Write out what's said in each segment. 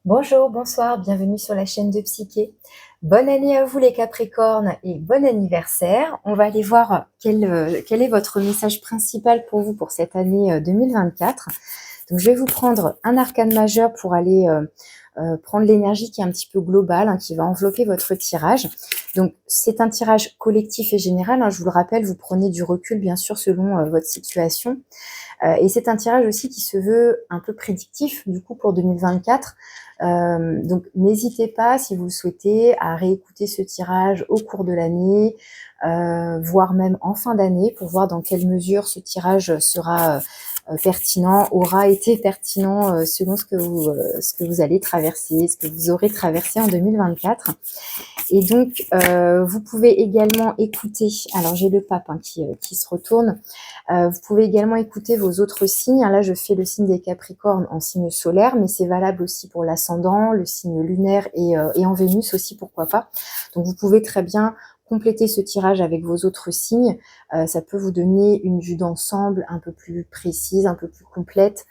Bonjour, bonsoir, bienvenue sur la chaîne de Psyché. Bonne année à vous les Capricornes et bon anniversaire. On va aller voir quel est votre message principal pour vous pour cette année 2024. Donc je vais vous prendre un arcane majeur pour aller prendre l'énergie qui est un petit peu globale, qui va envelopper votre tirage. Donc c'est un tirage collectif et général, je vous le rappelle, vous prenez du recul bien sûr selon votre situation. Et c'est un tirage aussi qui se veut un peu prédictif du coup pour 2024. Donc n'hésitez pas, si vous le souhaitez, à réécouter ce tirage au cours de l'année, voire même en fin d'année, pour voir dans quelle mesure ce tirage sera pertinent, aura été pertinent selon ce que vous allez traverser, ce que vous aurez traversé en 2024. Et donc, vous pouvez également écouter, alors j'ai le pape qui se retourne, vous pouvez également écouter vos autres signes. Là, je fais le signe des Capricornes en signe solaire, mais c'est valable aussi pour l'ascendant, le signe lunaire et en Vénus aussi, pourquoi pas. Donc, vous pouvez très bien compléter ce tirage avec vos autres signes. Ça peut vous donner une vue d'ensemble un peu plus précise, un peu plus complète,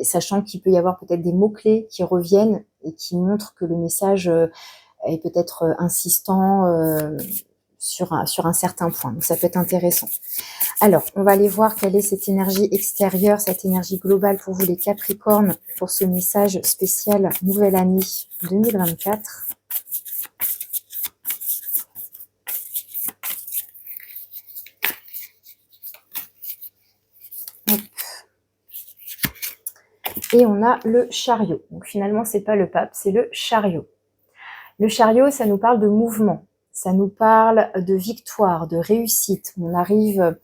sachant qu'il peut y avoir peut-être des mots-clés qui reviennent et qui montrent que le message est peut-être insistant sur un certain point. Donc, ça peut être intéressant. Alors, on va aller voir quelle est cette énergie extérieure, cette énergie globale pour vous les Capricornes, pour ce message spécial Nouvelle Année 2024. Hop. Et on a le chariot. Donc finalement, c'est pas le pape, c'est le chariot. Le chariot, ça nous parle de mouvement, ça nous parle de victoire, de réussite. On arrive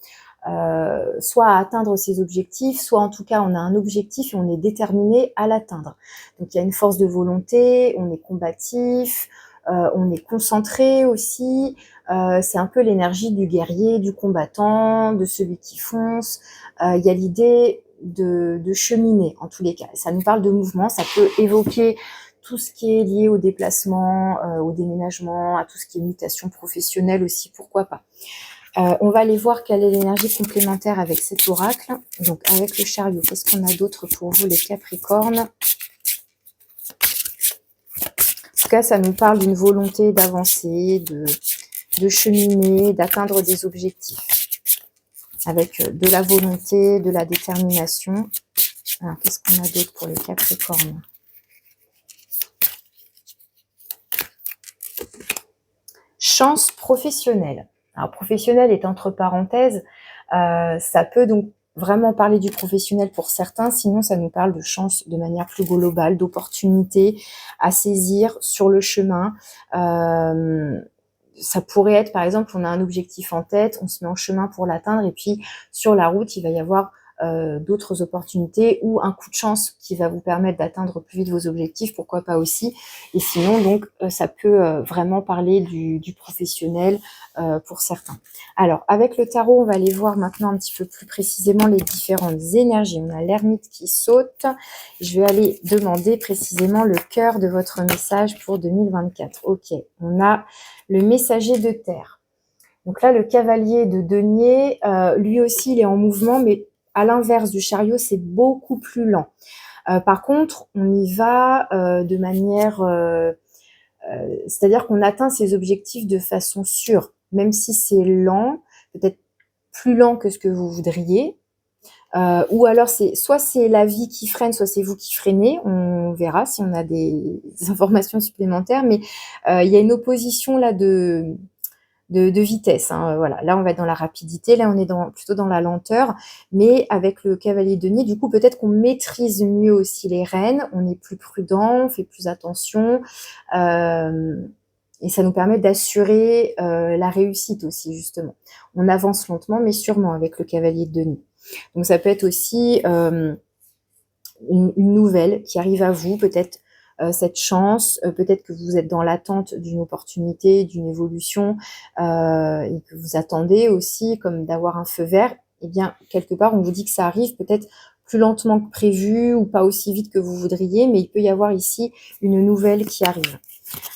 soit à atteindre ses objectifs, soit en tout cas on a un objectif et on est déterminé à l'atteindre. Donc il y a une force de volonté, on est combatif, on est concentré aussi, c'est un peu l'énergie du guerrier, du combattant, de celui qui fonce. Il y a l'idée de cheminer en tous les cas. Ça nous parle de mouvement, ça peut évoquer tout ce qui est lié au déplacement, au déménagement, à tout ce qui est mutation professionnelle aussi, pourquoi pas. On va aller voir quelle est l'énergie complémentaire avec cet oracle. Donc avec le chariot, qu'est-ce qu'on a d'autre pour vous les Capricornes? En tout cas, ça nous parle d'une volonté d'avancer, de cheminer, d'atteindre des objectifs. Avec de la volonté, de la détermination. Alors, qu'est-ce qu'on a d'autre pour les Capricornes? Chance professionnelle. Alors, professionnel est entre parenthèses. Ça peut donc vraiment parler du professionnel pour certains, sinon ça nous parle de chance de manière plus globale, d'opportunités à saisir sur le chemin. Ça pourrait être, par exemple, on a un objectif en tête, on se met en chemin pour l'atteindre, et puis sur la route, il va y avoir d'autres opportunités ou un coup de chance qui va vous permettre d'atteindre plus vite vos objectifs, pourquoi pas aussi. Et sinon, donc, ça peut vraiment parler du professionnel pour certains. Alors, avec le tarot, on va aller voir maintenant un petit peu plus précisément les différentes énergies. On a l'ermite qui saute. Je vais aller demander précisément le cœur de votre message pour 2024. Ok, on a le messager de terre. Donc là, le cavalier de denier, lui aussi, il est en mouvement, mais à l'inverse du chariot, c'est beaucoup plus lent. Par contre, on y va de manière... c'est-à-dire qu'on atteint ses objectifs de façon sûre, même si c'est lent, peut-être plus lent que ce que vous voudriez. Ou alors, soit c'est la vie qui freine, soit c'est vous qui freinez. On verra si on a des informations supplémentaires. Mais il y a une opposition là de vitesse. Voilà. Là, on va être dans la rapidité. Là, on est plutôt dans la lenteur. Mais avec le cavalier de denier, du coup, peut-être qu'on maîtrise mieux aussi les rênes. On est plus prudent, on fait plus attention. Et ça nous permet d'assurer la réussite aussi, justement. On avance lentement, mais sûrement avec le cavalier de denier. Donc, ça peut être aussi une nouvelle qui arrive à vous, peut-être cette chance, peut-être que vous êtes dans l'attente d'une opportunité, d'une évolution, et que vous attendez aussi comme d'avoir un feu vert. Eh bien, quelque part, on vous dit que ça arrive peut-être plus lentement que prévu ou pas aussi vite que vous voudriez, mais il peut y avoir ici une nouvelle qui arrive.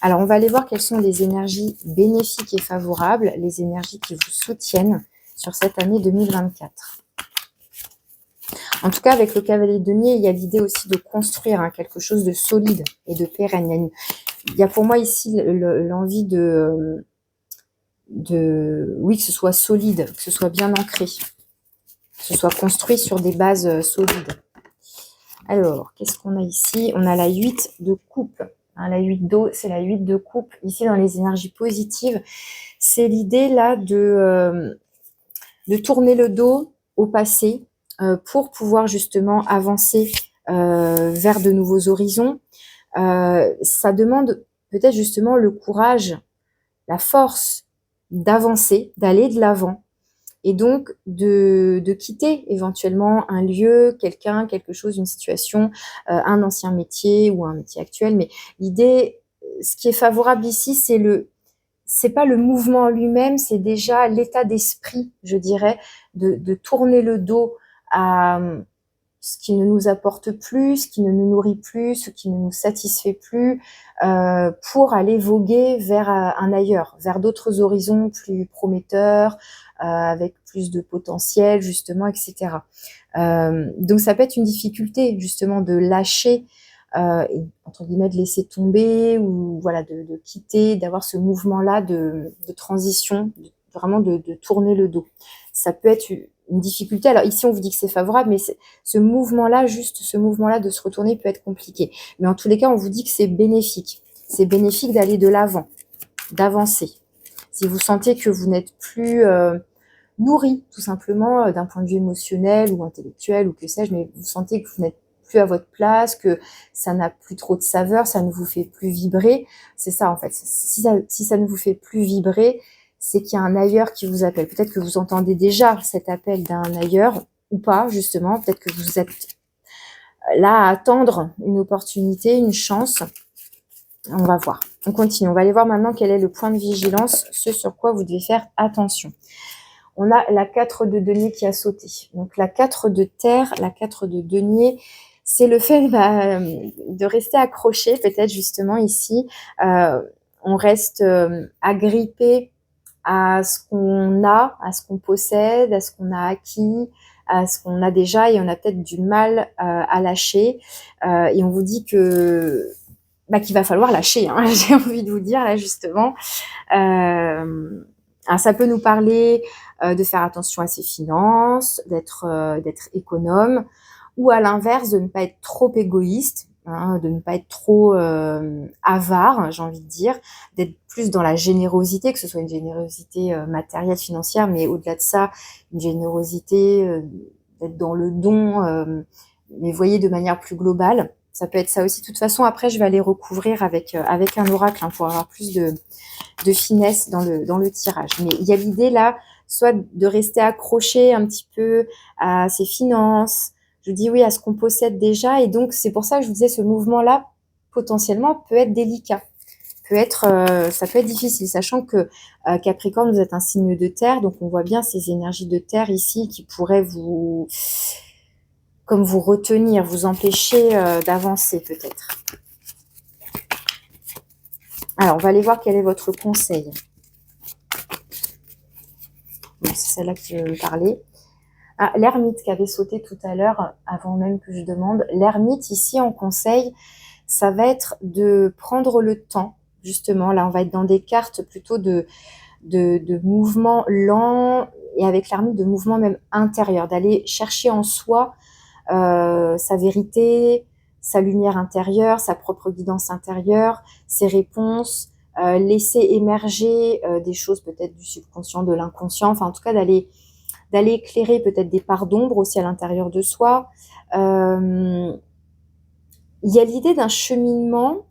Alors, on va aller voir quelles sont les énergies bénéfiques et favorables, les énergies qui vous soutiennent sur cette année 2024. En tout cas, avec le cavalier de denier, il y a l'idée aussi de construire quelque chose de solide et de pérenne. Il y a pour moi ici l'envie oui, que ce soit solide, que ce soit bien ancré, que ce soit construit sur des bases solides. Alors, qu'est-ce qu'on a ici? On a la 8 de coupe. La 8 d'eau, c'est la 8 de coupe. Ici, dans les énergies positives, c'est l'idée là de tourner le dos au passé pour pouvoir justement avancer vers de nouveaux horizons. Ça demande peut-être justement le courage, la force d'avancer, d'aller de l'avant, et donc de quitter éventuellement un lieu, quelqu'un, quelque chose, une situation, un ancien métier ou un métier actuel. Mais l'idée, ce qui est favorable ici, c'est pas le mouvement en lui-même, c'est déjà l'état d'esprit, je dirais, de tourner le dos à ce qui ne nous apporte plus, ce qui ne nous nourrit plus, ce qui ne nous satisfait plus, pour aller voguer vers un ailleurs, vers d'autres horizons plus prometteurs, avec plus de potentiel, justement, etc. Donc ça peut être une difficulté, justement, de lâcher, et entre guillemets de laisser tomber, ou voilà, de quitter, d'avoir ce mouvement-là de transition, vraiment de tourner le dos. Ça peut être une difficulté. Alors ici, on vous dit que c'est favorable, mais ce mouvement-là, juste ce mouvement-là de se retourner peut être compliqué. Mais en tous les cas, on vous dit que c'est bénéfique. C'est bénéfique d'aller de l'avant, d'avancer. Si vous sentez que vous n'êtes plus nourri, tout simplement, d'un point de vue émotionnel ou intellectuel ou que sais-je, mais vous sentez que vous n'êtes plus à votre place, que ça n'a plus trop de saveur, ça ne vous fait plus vibrer, c'est ça en fait. Si ça ne vous fait plus vibrer, c'est qu'il y a un ailleurs qui vous appelle. Peut-être que vous entendez déjà cet appel d'un ailleurs ou pas, justement. Peut-être que vous êtes là à attendre une opportunité, une chance. On va voir. On continue. On va aller voir maintenant quel est le point de vigilance, ce sur quoi vous devez faire attention. On a la 4 de denier qui a sauté. Donc la 4 de terre, la 4 de denier, c'est le fait de rester accroché, peut-être justement ici. On reste agrippé à ce qu'on a, à ce qu'on possède, à ce qu'on a acquis, à ce qu'on a déjà, et on a peut-être du mal à lâcher. Et on vous dit que qu'il va falloir lâcher, hein, j'ai envie de vous dire là justement. Ça peut nous parler de faire attention à ses finances, d'être économe, ou à l'inverse de ne pas être trop égoïste, hein, de ne pas être trop avare, j'ai envie de dire, d'être plus dans la générosité, que ce soit une générosité matérielle, financière, mais au-delà de ça, une générosité, d'être dans le don, mais voyez de manière plus globale. Ça peut être ça aussi. De toute façon, après, je vais aller recouvrir avec un oracle, hein, pour avoir plus de finesse dans le tirage. Mais il y a l'idée là, soit de rester accroché un petit peu à ses finances, je vous dis oui, à ce qu'on possède déjà. Et donc, c'est pour ça que je vous disais, ce mouvement-là, potentiellement, peut être délicat. Ça peut être difficile, sachant que Capricorne, vous êtes un signe de terre, donc on voit bien ces énergies de terre ici qui pourraient vous retenir, vous empêcher d'avancer peut-être. Alors, on va aller voir quel est votre conseil. Bon, c'est celle-là que je vais parler. L'ermite qui avait sauté tout à l'heure, avant même que je demande. L'ermite, ici, en conseil, ça va être de prendre le temps, justement. Là, on va être dans des cartes plutôt de mouvements lents, et avec l'ermite, de mouvements même intérieurs, d'aller chercher en soi sa vérité, sa lumière intérieure, sa propre guidance intérieure, ses réponses, laisser émerger des choses peut-être du subconscient, de l'inconscient, enfin en tout cas d'aller éclairer peut-être des parts d'ombre aussi à l'intérieur de soi. Il y a l'idée d'un cheminement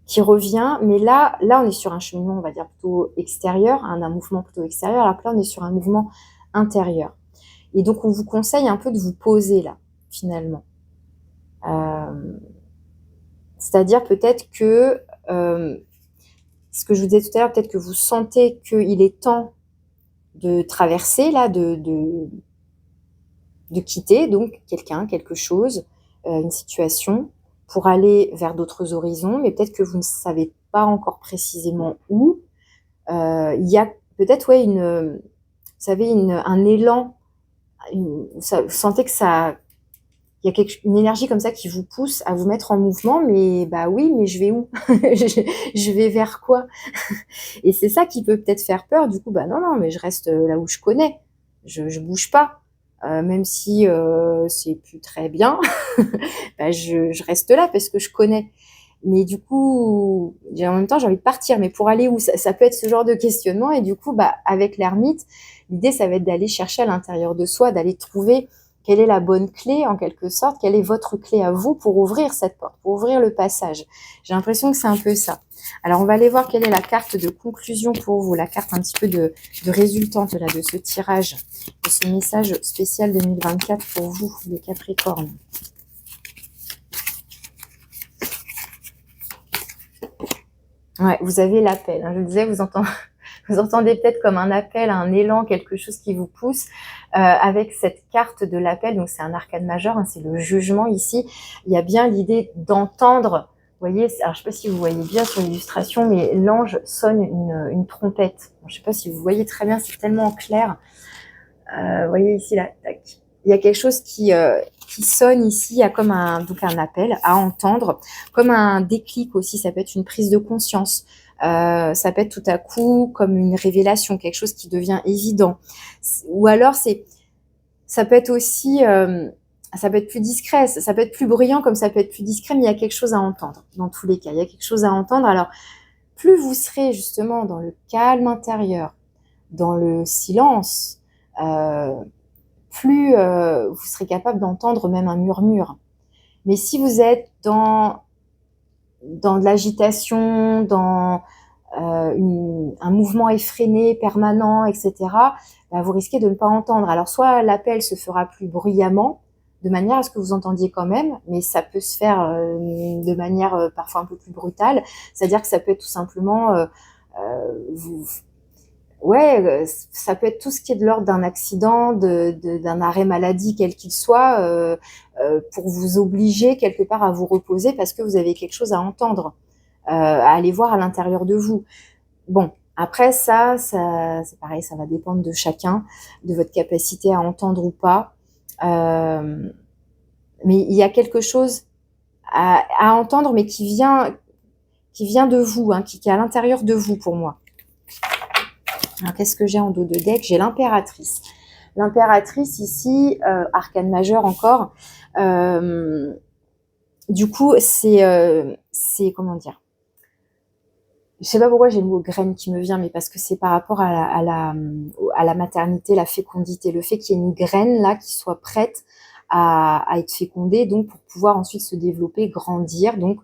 qui revient, mais là on est sur un cheminement, on va dire plutôt extérieur, hein, un mouvement plutôt extérieur, alors que là on est sur un mouvement intérieur. Et donc on vous conseille un peu de vous poser là, finalement. C'est-à-dire peut-être que, ce que je vous disais tout à l'heure, peut-être que vous sentez qu'il est temps de traverser là, de quitter donc quelqu'un, quelque chose, une situation, pour aller vers d'autres horizons, mais peut-être que vous ne savez pas encore précisément où. Il y a peut-être un élan vous sentez que ça, il y a une énergie comme ça qui vous pousse à vous mettre en mouvement, mais bah oui, mais je vais où? Je vais vers quoi? Et c'est ça qui peut peut-être faire peur. Du coup, bah non, non, mais je reste là où je connais. Je bouge pas. Même si c'est plus très bien, bah je reste là parce que je connais. Mais du coup, en même temps, j'ai envie de partir. Mais pour aller où? Ça peut être ce genre de questionnement. Et du coup, bah, avec l'ermite, l'idée, ça va être d'aller chercher à l'intérieur de soi, d'aller trouver quelle est la bonne clé, en quelque sorte, quelle est votre clé à vous pour ouvrir cette porte, pour ouvrir le passage. J'ai l'impression que c'est un peu ça. Alors, on va aller voir quelle est la carte de conclusion pour vous, la carte un petit peu de résultante là, de ce tirage, de ce message spécial 2024 pour vous, les Capricornes. Ouais, vous avez l'appel. Hein. Je disais, vous entendez peut-être comme un appel, un élan, quelque chose qui vous pousse. Avec cette carte de l'appel, donc c'est un arcane majeur, hein, c'est le jugement ici. Il y a bien l'idée d'entendre. Vous voyez, alors je ne sais pas si vous voyez bien sur l'illustration, mais l'ange sonne une trompette. Je ne sais pas si vous voyez très bien, c'est tellement clair. Vous voyez ici, là, tac. Il y a quelque chose qui sonne ici, il y a comme donc un appel à entendre, comme un déclic aussi, ça peut être une prise de conscience, ça peut être tout à coup comme une révélation, quelque chose qui devient évident. Ou alors ça peut être aussi, ça peut être plus discret, ça peut être plus bruyant comme ça peut être plus discret, mais il y a quelque chose à entendre, dans tous les cas, il y a quelque chose à entendre. Alors, plus vous serez justement dans le calme intérieur, dans le silence, plus vous serez capable d'entendre même un murmure. Mais si vous êtes dans de l'agitation, dans un mouvement effréné, permanent, etc., bah, vous risquez de ne pas entendre. Alors soit l'appel se fera plus bruyamment, de manière à ce que vous entendiez quand même, mais ça peut se faire de manière parfois un peu plus brutale. C'est-à-dire que ça peut être tout simplement ça peut être tout ce qui est de l'ordre d'un accident, d'un arrêt maladie, quel qu'il soit, pour vous obliger quelque part à vous reposer parce que vous avez quelque chose à entendre, à aller voir à l'intérieur de vous. Bon, après ça c'est pareil, ça va dépendre de chacun, de votre capacité à entendre ou pas. Mais il y a quelque chose à entendre, mais qui vient de vous, hein, qui est à l'intérieur de vous pour moi. Alors, qu'est-ce que j'ai en dos de deck? J'ai l'impératrice. L'impératrice ici, arcane majeur encore. Du coup, c'est comment dire? Je sais pas pourquoi j'ai le mot graine qui me vient, mais parce que c'est par rapport à la maternité, la fécondité. Le fait qu'il y ait une graine là qui soit prête à être fécondée, donc pour pouvoir ensuite se développer, grandir. Donc,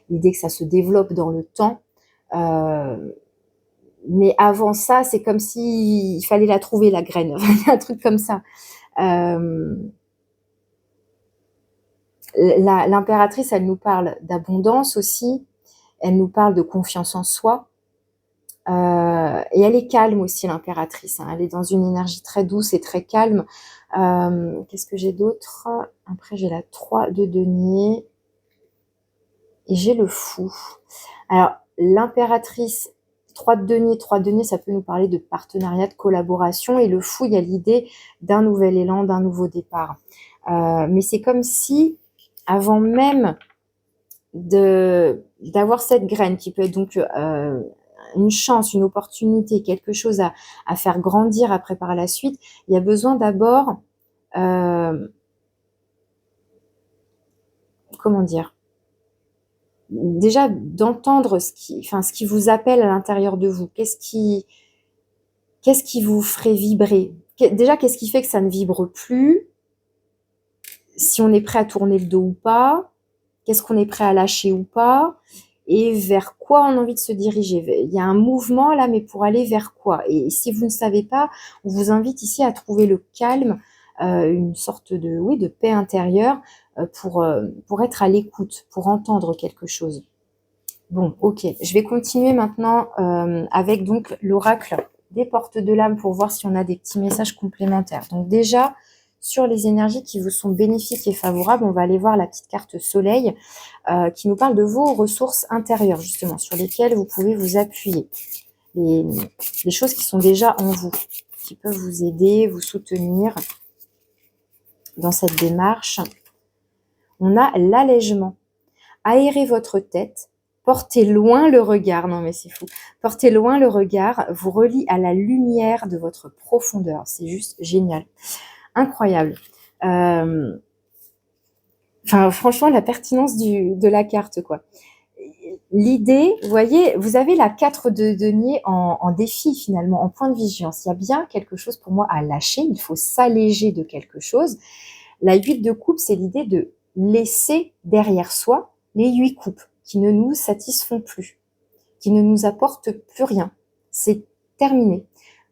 l'idée que ça se développe dans le temps. Mais avant ça, c'est comme si il fallait la trouver, la graine. Un truc comme ça. L'impératrice, elle nous parle d'abondance aussi. Elle nous parle de confiance en soi. Et elle est calme aussi, l'impératrice. Hein. Elle est dans une énergie très douce et très calme. Qu'est-ce que j'ai d'autre? Après, j'ai la 3 de denier. Et j'ai le fou. Alors, l'impératrice, 3 de denier, ça peut nous parler de partenariat, de collaboration. Et le fou, il y a l'idée d'un nouvel élan, d'un nouveau départ. Mais c'est comme si, avant même d'avoir cette graine, qui peut être donc une chance, une opportunité, quelque chose à faire grandir après par la suite, il y a besoin d'abord, comment dire, déjà d'entendre ce qui vous appelle à l'intérieur de vous. Qu'est-ce qui vous ferait vibrer? Déjà, qu'est-ce qui fait que ça ne vibre plus? Si on est prêt à tourner le dos ou pas? Qu'est-ce qu'on est prêt à lâcher ou pas? Et vers quoi on a envie de se diriger? Il y a un mouvement là, mais pour aller vers quoi? Et si vous ne savez pas, on vous invite ici à trouver le calme, une sorte de paix intérieure, pour être à l'écoute, pour entendre quelque chose. Bon, ok. Je vais continuer maintenant avec donc l'oracle des portes de l'âme pour voir si on a des petits messages complémentaires. Donc déjà, sur les énergies qui vous sont bénéfiques et favorables, on va aller voir la petite carte soleil qui nous parle de vos ressources intérieures, justement, sur lesquelles vous pouvez vous appuyer. Les choses qui sont déjà en vous. qui peuvent vous aider, vous soutenir dans cette démarche. On a l'allègement. Aérez votre tête, portez loin le regard. Non mais c'est fou. Portez loin le regard, vous relie à la lumière de votre profondeur. C'est juste génial. Incroyable. Enfin, franchement, la pertinence de la carte, quoi. L'idée, vous voyez, vous avez la 4 de denier en défi, finalement, en point de vigilance. Il y a bien quelque chose pour moi à lâcher. Il faut s'alléger de quelque chose. La 8 de coupe, c'est l'idée de laisser derrière soi les 8 coupes qui ne nous satisfont plus, qui ne nous apportent plus rien. C'est terminé.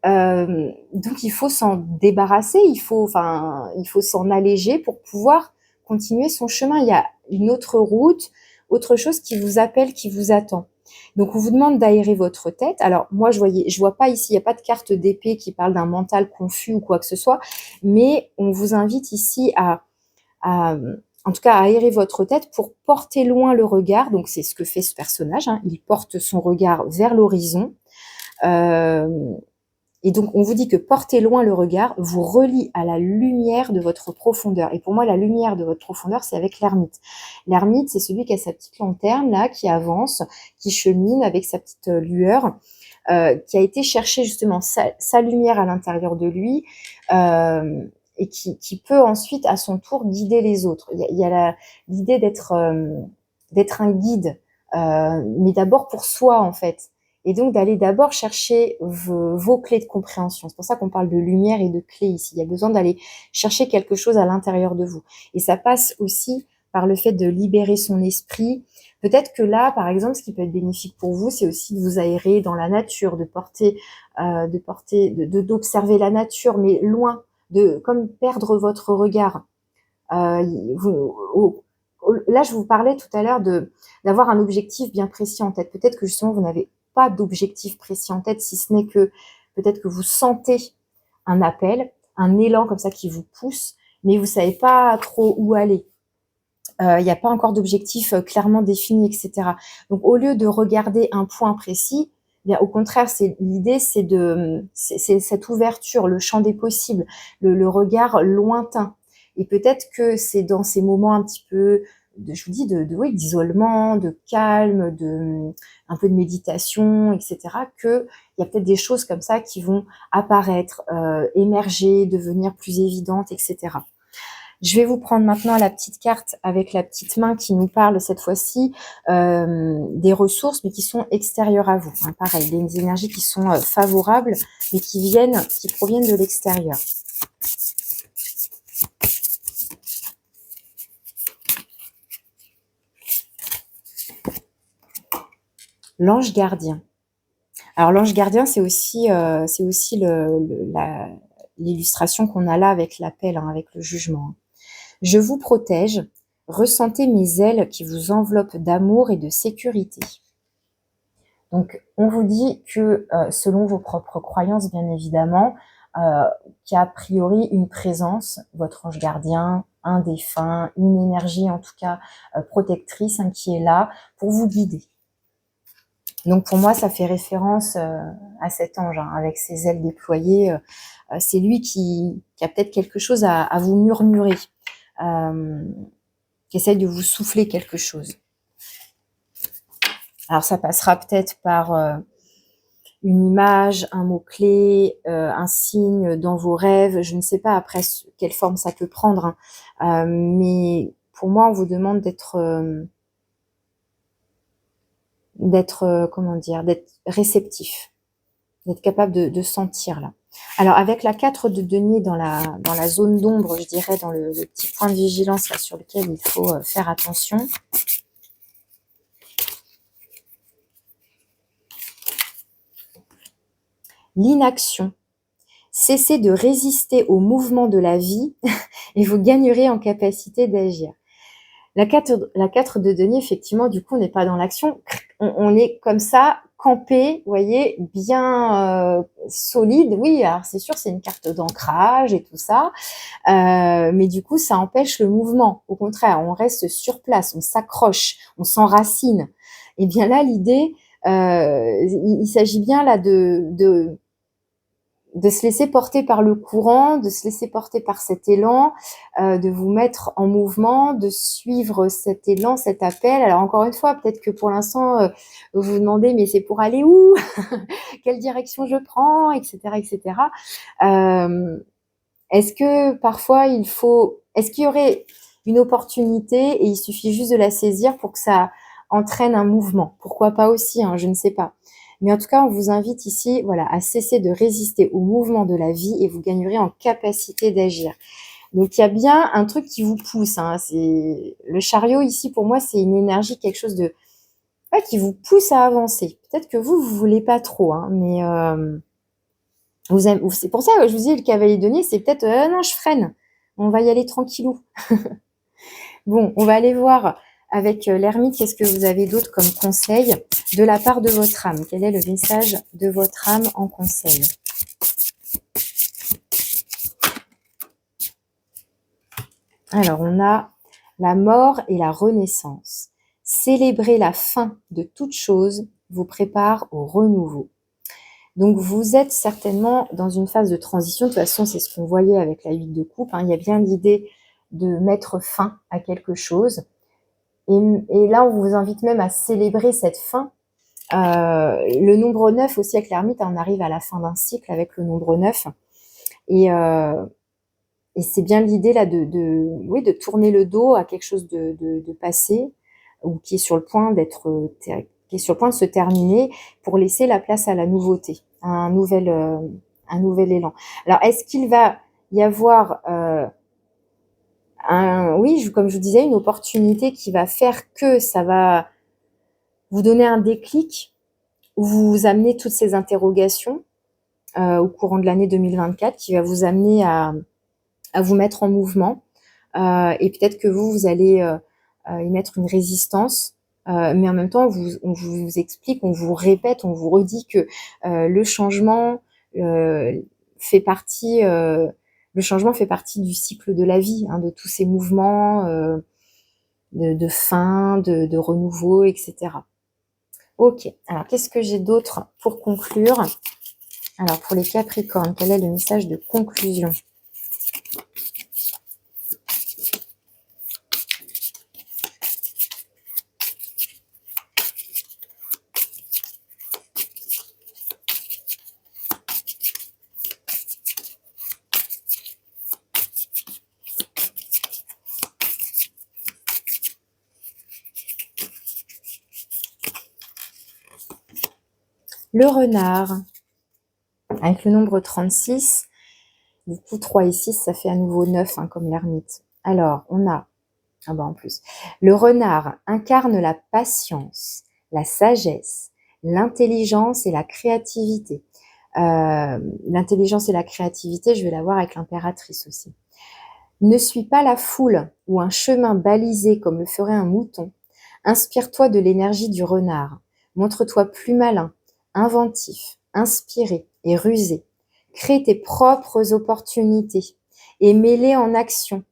Donc, il faut s'en débarrasser, il faut s'en alléger pour pouvoir continuer son chemin. Il y a une autre route, autre chose qui vous appelle, qui vous attend. Donc, on vous demande d'aérer votre tête. Alors, moi, je vois pas ici, il n'y a pas de carte d'épée qui parle d'un mental confus ou quoi que ce soit, mais on vous invite ici en tout cas, à aérer votre tête pour porter loin le regard. Donc, c'est ce que fait ce personnage, hein. Il porte son regard vers l'horizon. Et donc, on vous dit que porter loin le regard vous relie à la lumière de votre profondeur. Et pour moi, la lumière de votre profondeur, c'est avec l'ermite. L'ermite, c'est celui qui a sa petite lanterne, là, qui avance, qui chemine avec sa petite lueur, qui a été chercher justement sa lumière à l'intérieur de lui, et qui peut ensuite, à son tour, guider les autres. Il y a l'idée d'être un guide, mais d'abord pour soi, en fait. Et donc, d'aller d'abord chercher vos clés de compréhension. C'est pour ça qu'on parle de lumière et de clés ici. Il y a besoin d'aller chercher quelque chose à l'intérieur de vous. Et ça passe aussi par le fait de libérer son esprit. Peut-être que là, par exemple, ce qui peut être bénéfique pour vous, c'est aussi de vous aérer dans la nature, d'observer la nature, mais loin, comme perdre votre regard. Là, je vous parlais tout à l'heure d'avoir un objectif bien précis en tête. Peut-être que justement, vous n'avez pas d'objectif précis en tête, si ce n'est que peut-être que vous sentez un appel, un élan comme ça qui vous pousse, mais vous savez pas trop où aller. Il n'y a pas encore d'objectif clairement défini, etc. Donc, au lieu de regarder un point précis, bien, au contraire, l'idée, c'est cette ouverture, le champ des possibles, le regard lointain. Et peut-être que c'est dans ces moments un petit peu, je vous dis, oui, d'isolement, de calme, un peu de méditation, etc., qu'il y a peut-être des choses comme ça qui vont apparaître, émerger, devenir plus évidentes, etc. Je vais vous prendre maintenant la petite carte avec la petite main qui nous parle cette fois-ci des ressources, mais qui sont extérieures à vous. Hein, pareil, des énergies qui sont favorables, mais qui proviennent de l'extérieur. L'ange gardien. Alors l'ange gardien, c'est aussi l'illustration qu'on a là avec l'appel, hein, avec le jugement. Je vous protège, ressentez mes ailes qui vous enveloppent d'amour et de sécurité. Donc, on vous dit que, selon vos propres croyances, bien évidemment, qu'il y a a priori une présence, votre ange gardien, un défunt, une énergie en tout cas protectrice, hein, qui est là pour vous guider. Donc, pour moi, ça fait référence à cet ange, hein, avec ses ailes déployées. C'est lui qui a peut-être quelque chose à vous murmurer. Qui essaye de vous souffler quelque chose. Alors ça passera peut-être par une image, un mot-clé, un signe dans vos rêves, je ne sais pas après quelle forme ça peut prendre, hein. Mais pour moi, on vous demande d'être réceptif, d'être capable de sentir là. Alors avec la 4 de denier dans la zone d'ombre, je dirais, dans le petit point de vigilance là, sur lequel il faut faire attention. L'inaction. Cessez de résister au mouvement de la vie et vous gagnerez en capacité d'agir. La 4 de denier, effectivement, du coup, on n'est pas dans l'action. On est comme ça, campé, vous voyez, bien solide. Oui, alors c'est sûr, c'est une carte d'ancrage et tout ça. Mais du coup, ça empêche le mouvement. Au contraire, on reste sur place, on s'accroche, on s'enracine. Et bien là, l'idée, il s'agit bien là de se laisser porter par le courant, de se laisser porter par cet élan, de vous mettre en mouvement, de suivre cet élan, cet appel. Alors encore une fois, peut-être que pour l'instant, vous vous demandez, mais c'est pour aller où? Quelle direction je prends? Etc. etc. Est-ce que parfois est-ce qu'il y aurait une opportunité et il suffit juste de la saisir pour que ça entraîne un mouvement? Pourquoi pas aussi, hein, je ne sais pas. Mais en tout cas, on vous invite ici, voilà, à cesser de résister au mouvement de la vie et vous gagnerez en capacité d'agir. Donc il y a bien un truc qui vous pousse, hein. C'est le chariot ici pour moi, c'est une énergie, quelque chose de qui vous pousse à avancer. Peut-être que vous voulez pas trop, hein, mais c'est pour ça que je vous dis le cavalier de denier, c'est peut-être non, je freine. On va y aller tranquillou. Bon, on va aller voir avec l'ermite, qu'est-ce que vous avez d'autre comme conseil de la part de votre âme? Quel est le message de votre âme en conseil? Alors, on a la mort et la renaissance. Célébrer la fin de toute chose vous prépare au renouveau. Donc, vous êtes certainement dans une phase de transition. De toute façon, c'est ce qu'on voyait avec la 8 de coupe, hein. Il y a bien l'idée de mettre fin à quelque chose. Et là, on vous invite même à célébrer cette fin. Le nombre 9 aussi avec l'ermite, on arrive à la fin d'un cycle avec le nombre 9. Et c'est bien l'idée là de tourner le dos à quelque chose de passé ou qui est sur le point qui est sur le point de se terminer pour laisser la place à la nouveauté, à un nouvel élan. Alors, est-ce qu'il va y avoir comme je vous disais, une opportunité qui va faire que ça va vous donner un déclic ou vous amener toutes ces interrogations au courant de l'année 2024 qui va vous amener à vous mettre en mouvement et peut-être que vous allez y mettre une résistance, mais en même temps on vous explique, on vous répète, on vous redit que le changement fait partie du cycle de la vie, hein, de tous ces mouvements de fin, de renouveau, etc. Ok, alors qu'est-ce que j'ai d'autre pour conclure? Alors pour les Capricornes, quel est le message de conclusion? Le renard, avec le nombre 36, du coup 3 et 6, ça fait à nouveau 9, hein, comme l'ermite. Alors, on a, en plus, le renard incarne la patience, la sagesse, l'intelligence et la créativité. L'intelligence et la créativité, je vais la voir avec l'impératrice aussi. Ne suis pas la foule ou un chemin balisé comme le ferait un mouton. Inspire-toi de l'énergie du renard. Montre-toi plus malin, inventif, inspiré et rusé. Crée tes propres opportunités et mets-les en action.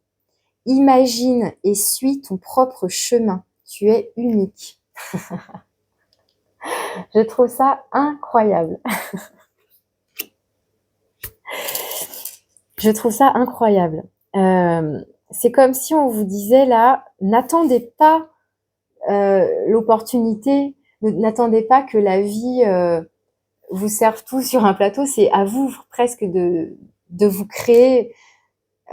Imagine et suis ton propre chemin. Tu es unique. Je trouve ça incroyable. Je trouve ça incroyable. C'est comme si on vous disait là, n'attendez pas l'opportunité, n'attendez pas que la vie vous serve tout sur un plateau. C'est à vous presque de vous créer,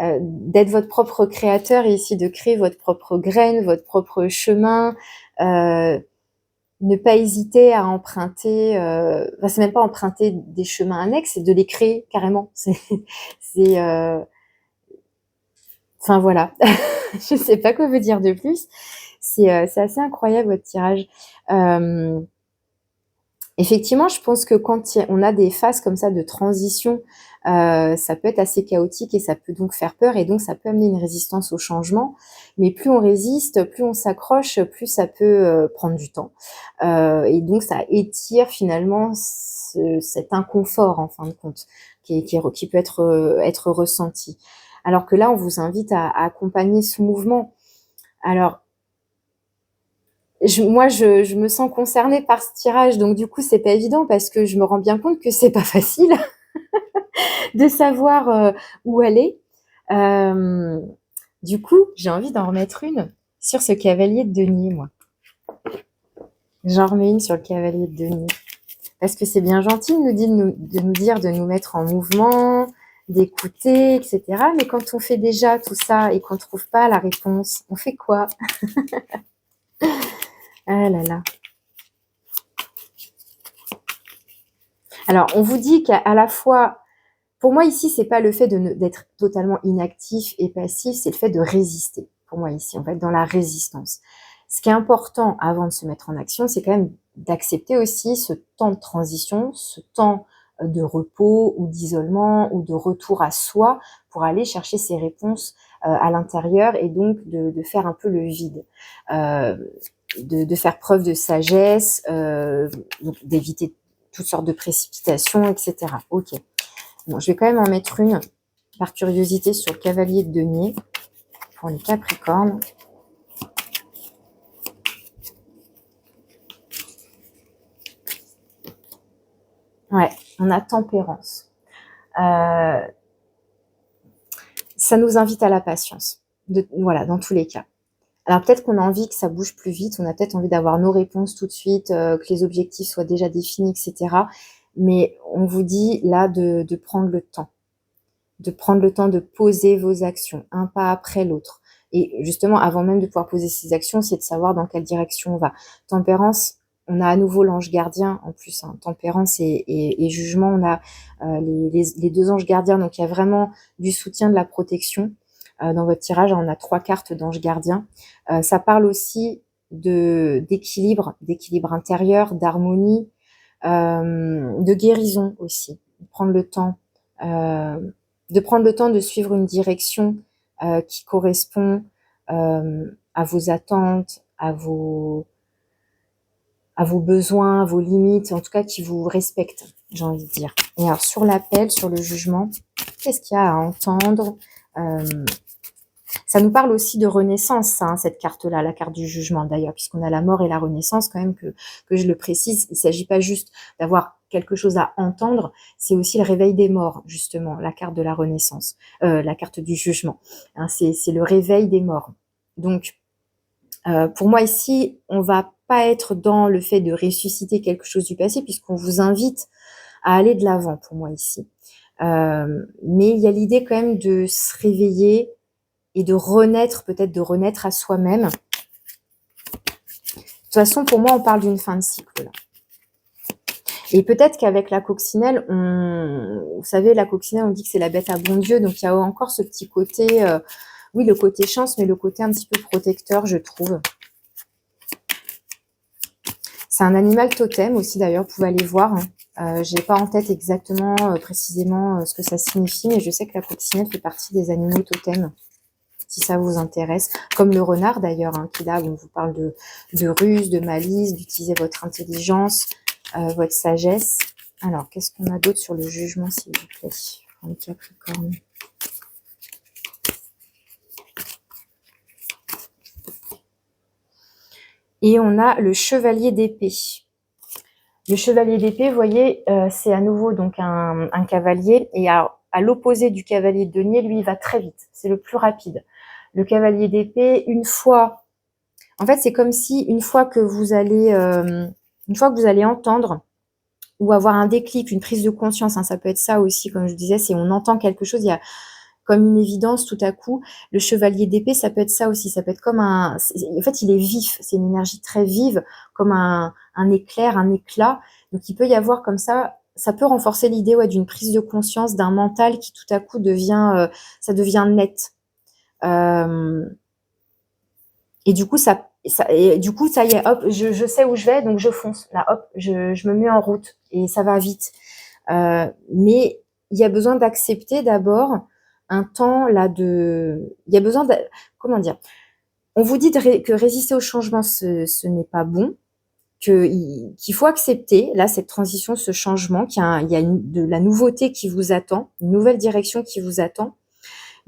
d'être votre propre créateur et ici de créer votre propre graine, votre propre chemin. Ne pas hésiter à emprunter, c'est même pas emprunter des chemins annexes, c'est de les créer carrément. Enfin voilà, je sais pas quoi vous dire de plus. C'est assez incroyable votre tirage. Effectivement, je pense que quand on a des phases comme ça de transition, ça peut être assez chaotique et ça peut donc faire peur et donc ça peut amener une résistance au changement. Mais plus on résiste, plus on s'accroche, plus ça peut prendre du temps. Et donc ça étire finalement cet inconfort en fin de compte qui peut être ressenti. Alors que là, on vous invite à accompagner ce mouvement. Alors, je me sens concernée par ce tirage, donc du coup, c'est pas évident parce que je me rends bien compte que c'est pas facile. de savoir où aller. Du coup, j'ai envie d'en remettre une sur ce cavalier de denier, moi. J'en remets une sur le cavalier de denier. Parce que c'est bien gentil de nous mettre en mouvement, d'écouter, etc. Mais quand on fait déjà tout ça et qu'on ne trouve pas la réponse, on fait quoi? Ah là là. Alors, on vous dit qu'à la fois, pour moi ici, c'est pas le fait d'être totalement inactif et passif, c'est le fait de résister. Pour moi ici, en fait, dans la résistance. Ce qui est important avant de se mettre en action, c'est quand même d'accepter aussi ce temps de transition, ce temps de repos ou d'isolement ou de retour à soi pour aller chercher ses réponses à l'intérieur et donc de faire un peu le vide. De faire preuve de sagesse, d'éviter toutes sortes de précipitations, etc. Ok. Bon, je vais quand même en mettre une par curiosité sur le cavalier de denier pour les Capricornes. Ouais, on a tempérance. Ça nous invite à la patience. Voilà, dans tous les cas. Alors peut-être qu'on a envie que ça bouge plus vite, on a peut-être envie d'avoir nos réponses tout de suite, que les objectifs soient déjà définis, etc. Mais on vous dit là de prendre le temps. De prendre le temps de poser vos actions, un pas après l'autre. Et justement, avant même de pouvoir poser ces actions, c'est de savoir dans quelle direction on va. Tempérance, on a à nouveau l'ange gardien, en plus, hein, tempérance et jugement, on a les deux anges gardiens, donc il y a vraiment du soutien, de la protection. Dans votre tirage, on a 3 cartes d'ange gardien. Ça parle aussi d'équilibre intérieur, d'harmonie, de guérison aussi. Prendre le temps de suivre une direction qui correspond à vos attentes, à vos besoins, à vos limites, en tout cas qui vous respectent, j'ai envie de dire. Et alors sur l'appel, sur le jugement, qu'est-ce qu'il y a à entendre? Ça nous parle aussi de renaissance, hein, cette carte-là, la carte du jugement d'ailleurs, puisqu'on a la mort et la renaissance quand même, que je le précise. Il ne s'agit pas juste d'avoir quelque chose à entendre, c'est aussi le réveil des morts, justement, la carte de la renaissance, la carte du jugement. Hein, c'est le réveil des morts. Donc, pour moi ici, on va pas être dans le fait de ressusciter quelque chose du passé, puisqu'on vous invite à aller de l'avant, pour moi ici. Mais il y a l'idée quand même de se réveiller, et de renaître, peut-être de renaître à soi-même. De toute façon, pour moi, on parle d'une fin de cycle, là. Et peut-être qu'avec la coccinelle, vous savez, la coccinelle, on dit que c'est la bête à bon Dieu, donc il y a encore ce petit côté, oui, le côté chance, mais le côté un petit peu protecteur, je trouve. C'est un animal totem aussi, d'ailleurs, vous pouvez aller voir. J'ai pas en tête exactement, précisément ce que ça signifie, mais je sais que la coccinelle fait partie des animaux totems, si ça vous intéresse, comme le renard d'ailleurs, hein, qui là, on vous parle de ruse, de malice, d'utiliser votre intelligence, votre sagesse. Alors, qu'est-ce qu'on a d'autre sur le jugement, s'il vous plaît, pour les Capricornes? Et on a le chevalier d'épée. Le chevalier d'épée, vous voyez, c'est à nouveau donc un cavalier, et à l'opposé du cavalier de denier, lui, il va très vite, c'est le plus rapide. Le cavalier d'épée, en fait, c'est comme si une fois que vous allez entendre ou avoir un déclic, une prise de conscience, hein, ça peut être ça aussi, comme je disais, c'est on entend quelque chose, il y a comme une évidence tout à coup. Le chevalier d'épée, ça peut être ça aussi, ça peut être comme en fait, il est vif, c'est une énergie très vive, comme un éclair, un éclat. Donc, il peut y avoir comme ça peut renforcer l'idée, ouais, d'une prise de conscience, d'un mental qui tout à coup ça devient net. Et du coup, ça y est, hop, je sais où je vais, donc je fonce. Là, hop, je me mets en route et ça va vite. Mais il y a besoin d'accepter d'abord un temps là il y a besoin comment dire? On vous dit que résister au changement, ce n'est pas bon, qu'il faut accepter là cette transition, ce changement, il y a de la nouveauté qui vous attend, une nouvelle direction qui vous attend.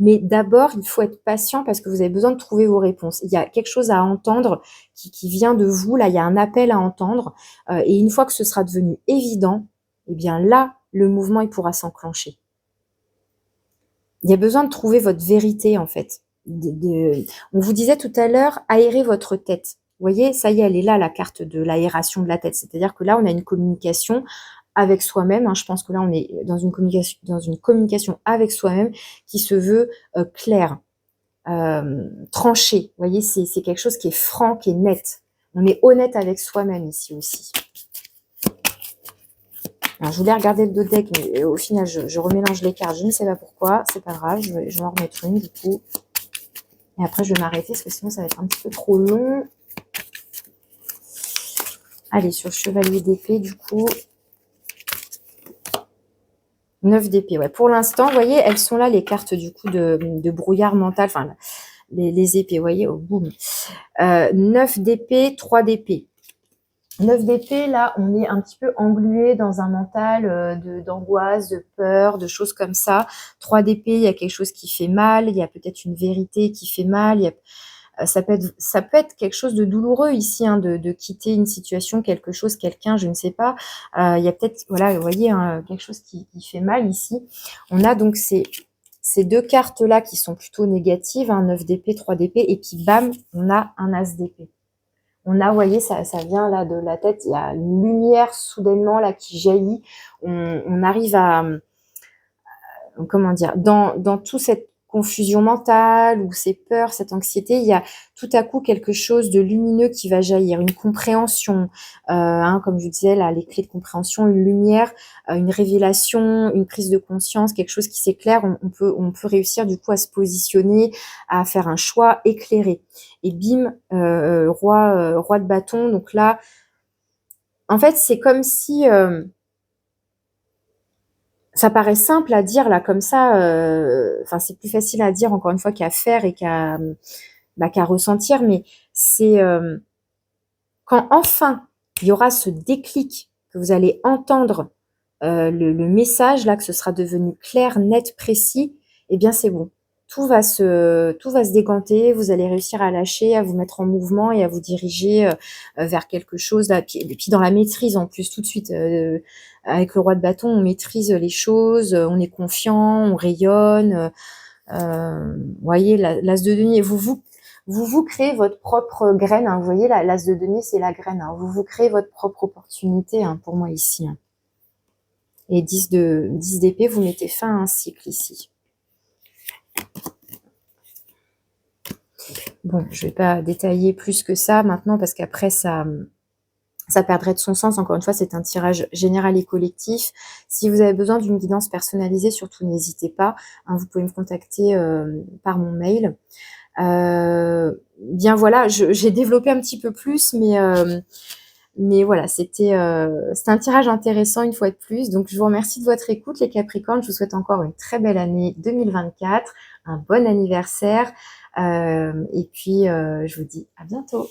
Mais d'abord, il faut être patient parce que vous avez besoin de trouver vos réponses. Il y a quelque chose à entendre qui vient de vous. Là, il y a un appel à entendre. Et une fois que ce sera devenu évident, eh bien là, le mouvement, il pourra s'enclencher. Il y a besoin de trouver votre vérité, en fait. On vous disait tout à l'heure, aérer votre tête. Vous voyez, ça y est, elle est là, la carte de l'aération de la tête. C'est-à-dire que là, on a une communication avec soi-même. Hein. Je pense que là, on est dans une communication avec soi-même qui se veut claire, tranchée. Vous voyez, c'est quelque chose qui est franc, qui est net. On est honnête avec soi-même ici aussi. Alors, je voulais regarder le dos de deck, mais au final, je remélange les cartes. Je ne sais pas pourquoi. C'est pas grave, je vais en remettre une, du coup. Et après, je vais m'arrêter, parce que sinon, ça va être un petit peu trop long. Allez, sur le chevalier d'épée, du coup. 9 d'épée, ouais. Pour l'instant, vous voyez, elles sont là, les cartes, du coup, de brouillard mental. Enfin, les épées, vous voyez, oh, boum. 9 d'épée, 3 d'épée. 9 d'épée, là, on est un petit peu englué dans un mental d'angoisse, de peur, de choses comme ça. 3 d'épée, il y a quelque chose qui fait mal, il y a peut-être une vérité qui fait mal, ça peut être quelque chose de douloureux ici, hein, de quitter une situation, quelque chose, quelqu'un, je ne sais pas. Il y a peut-être, voilà, vous voyez, hein, quelque chose qui fait mal ici. On a donc ces deux cartes-là qui sont plutôt négatives, hein, 9 d'épée, 3 d'épée, et puis bam, on a un as d'épée. On a, vous voyez, ça vient là de la tête, il y a une lumière soudainement là qui jaillit. On arrive à, comment dire, dans toute cette confusion mentale ou ces peurs, cette anxiété, il y a tout à coup quelque chose de lumineux qui va jaillir, une compréhension, hein, comme je disais là, les clés de compréhension, une lumière, une révélation, une prise de conscience, quelque chose qui s'éclaire. On peut réussir du coup à se positionner, à faire un choix éclairé. Et bim, roi de bâton. Donc là, en fait, c'est comme si ça paraît simple à dire là comme ça, enfin c'est plus facile à dire encore une fois qu'à faire et qu'à ressentir, mais c'est quand enfin il y aura ce déclic, que vous allez entendre le message là, que ce sera devenu clair, net, précis, eh bien c'est bon. Tout va se décanter, vous allez réussir à lâcher, à vous mettre en mouvement et à vous diriger vers quelque chose là. Et puis dans la maîtrise en plus, tout de suite, avec le roi de bâton, on maîtrise les choses, on est confiant, on rayonne. Vous voyez, l'as de denier, vous créez votre propre graine. Hein, vous voyez, l'as de denier, c'est la graine. Hein, vous créez votre propre opportunité, hein, pour moi ici. Hein. Et 10 d'épée, vous mettez fin à un cycle ici. Bon, je ne vais pas détailler plus que ça maintenant parce qu'après, ça perdrait de son sens. Encore une fois, c'est un tirage général et collectif. Si vous avez besoin d'une guidance personnalisée, surtout n'hésitez pas. Hein, vous pouvez me contacter par mon mail. Bien voilà, j'ai développé un petit peu plus, mais voilà, c'était un tirage intéressant une fois de plus. Donc, je vous remercie de votre écoute, les Capricornes. Je vous souhaite encore une très belle année 2024, un bon anniversaire. Et puis, je vous dis à bientôt.